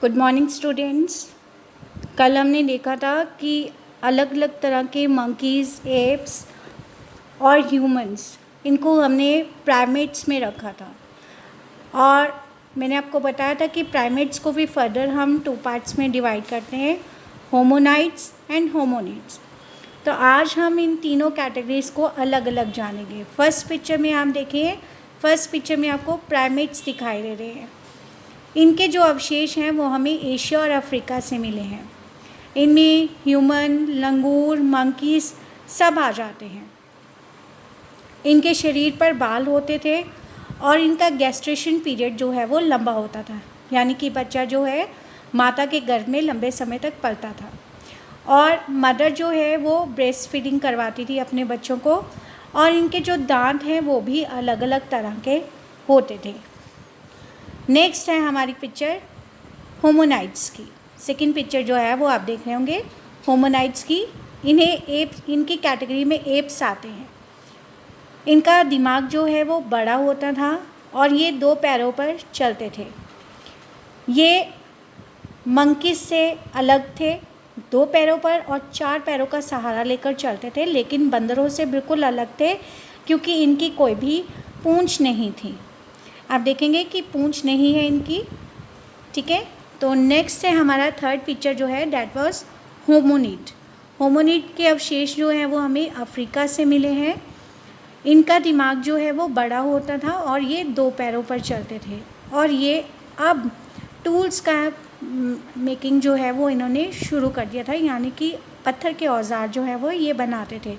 Good morning students. कल हमने देखा था कि अलग अलग तरह के मंकीज़, एप्स और ह्यूमंस, इनको हमने प्राइमेट्स में रखा था। और मैंने आपको बताया था कि प्राइमेट्स को भी फर्दर हम 2 पार्ट्स में डिवाइड करते हैं, होमोनाइड्स एंड होमोनिड्स। तो आज हम इन तीनों कैटेगरीज़ को अलग अलग जानेंगे। फर्स्ट पिक्चर में आप देखिए, फर्स्ट पिक्चर में आपको प्राइमेट्स दिखाई दे रहे हैं। इनके जो अवशेष हैं वो हमें एशिया और अफ्रीका से मिले हैं। इनमें ह्यूमन, लंगूर, मंकीज़ सब आ जाते हैं। इनके शरीर पर बाल होते थे और इनका गैस्ट्रेशन पीरियड जो है वो लंबा होता था, यानी कि बच्चा जो है माता के गर्भ में लंबे समय तक पलता था। और मदर जो है वो ब्रेस्ट फीडिंग करवाती थी अपने बच्चों को। और इनके जो दांत हैं वो भी अलग अलग तरह के होते थे। नेक्स्ट है हमारी पिक्चर होमोनाइड्स की। सेकंड पिक्चर जो है वो आप देख रहे होंगे होमोनाइड्स की। इनकी कैटेगरी में एप्स आते हैं। इनका दिमाग जो है वो बड़ा होता था और ये 2 पैरों पर चलते थे। ये मंकीज़ से अलग थे, 2 पैरों पर और 4 पैरों का सहारा लेकर चलते थे, लेकिन बंदरों से बिल्कुल अलग थे क्योंकि इनकी कोई भी पूंछ नहीं थी। आप देखेंगे कि पूंछ नहीं है इनकी, ठीक है। तो नेक्स्ट है हमारा थर्ड पिक्चर जो है, दैट वाज होमोनिड। होमोनिड के अवशेष जो हैं वो हमें अफ्रीका से मिले हैं। इनका दिमाग जो है वो बड़ा होता था और ये 2 पैरों पर चलते थे। और ये अब टूल्स का मेकिंग जो है वो इन्होंने शुरू कर दिया था, यानी कि पत्थर के औजार जो है वो ये बनाते थे।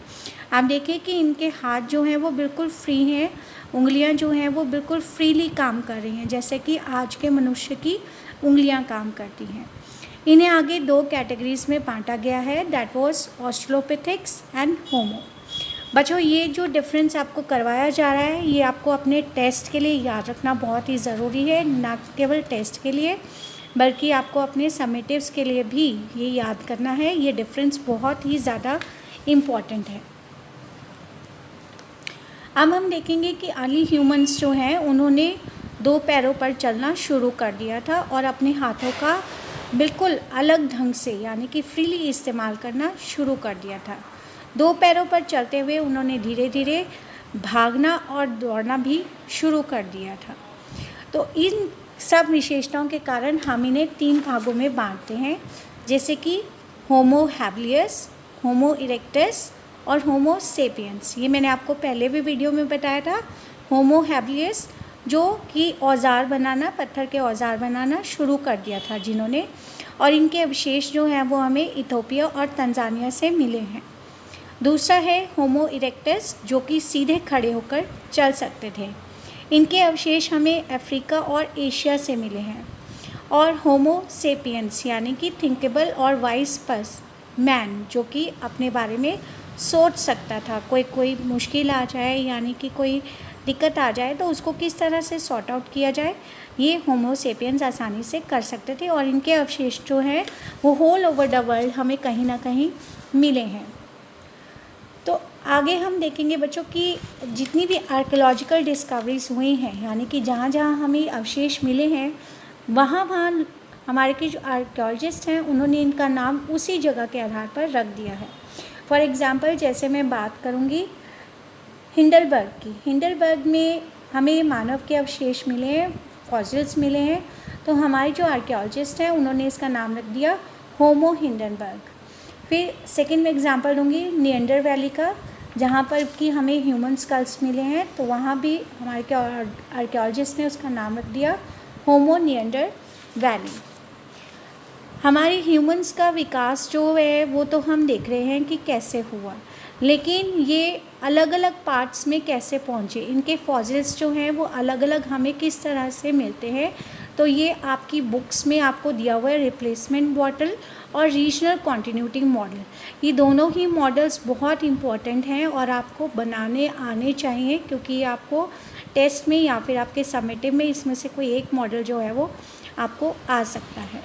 आप देखिए कि इनके हाथ जो हैं वो बिल्कुल फ्री हैं, उंगलियां जो हैं वो बिल्कुल फ्रीली काम कर रही हैं, जैसे कि आज के मनुष्य की उंगलियां काम करती हैं। इन्हें आगे 2 कैटेगरीज में बांटा गया है, दैट वाज ऑस्ट्रेलोपिथेक्स एंड होमो। बच्चों, ये जो डिफरेंस आपको करवाया जा रहा है ये आपको अपने टेस्ट के लिए याद रखना बहुत ही ज़रूरी है। ना केवल टेस्ट के लिए बल्कि आपको अपने समेटिव्स के लिए भी ये याद करना है। ये डिफरेंस बहुत ही ज़्यादा इम्पॉर्टेंट है। अब हम देखेंगे कि अर्ली ह्यूमंस जो हैं उन्होंने 2 पैरों पर चलना शुरू कर दिया था और अपने हाथों का बिल्कुल अलग ढंग से, यानी कि फ्रीली इस्तेमाल करना शुरू कर दिया था। 2 पैरों पर चलते हुए उन्होंने धीरे धीरे भागना और दौड़ना भी शुरू कर दिया था। तो इन सब विशेषताओं के कारण हम इन्हें 3 भागों में बांटते हैं, जैसे कि होमो हैबिलियस, होमो इरेक्टस और होमो सेपियंस। ये मैंने आपको पहले भी वीडियो में बताया था। होमो हैबिलियस जो कि औजार बनाना, पत्थर के औजार बनाना शुरू कर दिया था जिन्होंने, और इनके अवशेष जो हैं वो हमें इथोपिया और तंजानिया से मिले हैं। दूसरा है होमो इरेक्टस जो कि सीधे खड़े होकर चल सकते थे। इनके अवशेष हमें अफ्रीका और एशिया से मिले हैं। और होमो सेपियंस यानी कि थिंकेबल और वाइज पर्सन मैन, जो कि अपने बारे में सोच सकता था। कोई मुश्किल आ जाए, यानी कि कोई दिक्कत आ जाए तो उसको किस तरह से सॉर्ट आउट किया जाए, ये होमो सेपियंस आसानी से कर सकते थे। और इनके अवशेष जो हैं वो होल ओवर द वर्ल्ड हमें कहीं ना कहीं मिले हैं। तो आगे हम देखेंगे बच्चों कि जितनी भी आर्कियोलॉजिकल डिस्कवरीज हुई हैं, यानी कि जहाँ जहाँ हमें अवशेष मिले हैं वहाँ वहाँ हमारे के जो आर्कियोलॉजिस्ट हैं उन्होंने इनका नाम उसी जगह के आधार पर रख दिया है। फॉर एग्ज़ाम्पल, जैसे मैं बात करूँगी हिंडलबर्ग की। हिंडलबर्ग में हमें मानव के अवशेष मिले हैं, फॉसिल्स मिले हैं। तो हमारे जो आर्कियोलॉजिस्ट हैं उन्होंने इसका नाम रख दिया होमो हिंडलबर्ग। फिर सेकंड में एग्जांपल दूंगी निएंडर वैली का, जहाँ पर कि हमें ह्यूमन स्कल्स मिले हैं। तो वहाँ भी हमारे आर्कियोलॉजिस्ट ने उसका नाम रख दिया होमो निएंडर वैली। हमारे ह्यूमंस का विकास जो है वो तो हम देख रहे हैं कि कैसे हुआ, लेकिन ये अलग अलग पार्ट्स में कैसे पहुँचे, इनके फॉसिल्स जो हैं वो अलग अलग हमें किस तरह से मिलते हैं। तो ये आपकी बुक्स में आपको दिया हुआ है रिप्लेसमेंट मॉडल और रीजनल कॉन्टिन्यूटी मॉडल। ये दोनों ही मॉडल्स बहुत इम्पॉर्टेंट हैं और आपको बनाने आने चाहिए, क्योंकि आपको टेस्ट में या फिर आपके समेटिव में इसमें से कोई एक मॉडल जो है वो आपको आ सकता है।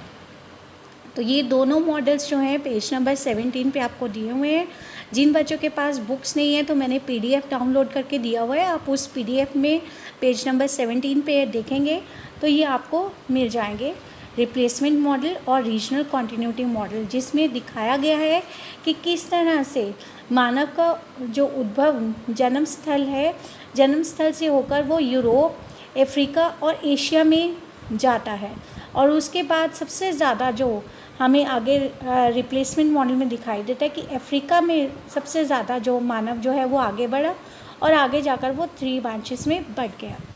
तो ये दोनों मॉडल्स जो हैं पेज नंबर 17 पे आपको दिए हुए हैं। जिन बच्चों के पास बुक्स नहीं है तो मैंने PDF डाउनलोड करके दिया हुआ है, आप उस PDF में पेज नंबर 17 पे देखेंगे तो ये आपको मिल जाएंगे। रिप्लेसमेंट मॉडल और रीजनल कॉन्टिन्यूटी मॉडल, जिसमें दिखाया गया है कि किस तरह से मानव का जो उद्भव जन्म स्थल से होकर वो यूरोप, अफ्रीका और एशिया में जाता है। और उसके बाद सबसे ज़्यादा जो हमें आगे रिप्लेसमेंट मॉडल में दिखाई देता है कि अफ्रीका में सबसे ज़्यादा जो मानव जो है वो आगे बढ़ा और आगे जाकर वो 3 ब्रांचेस में बढ़ गया।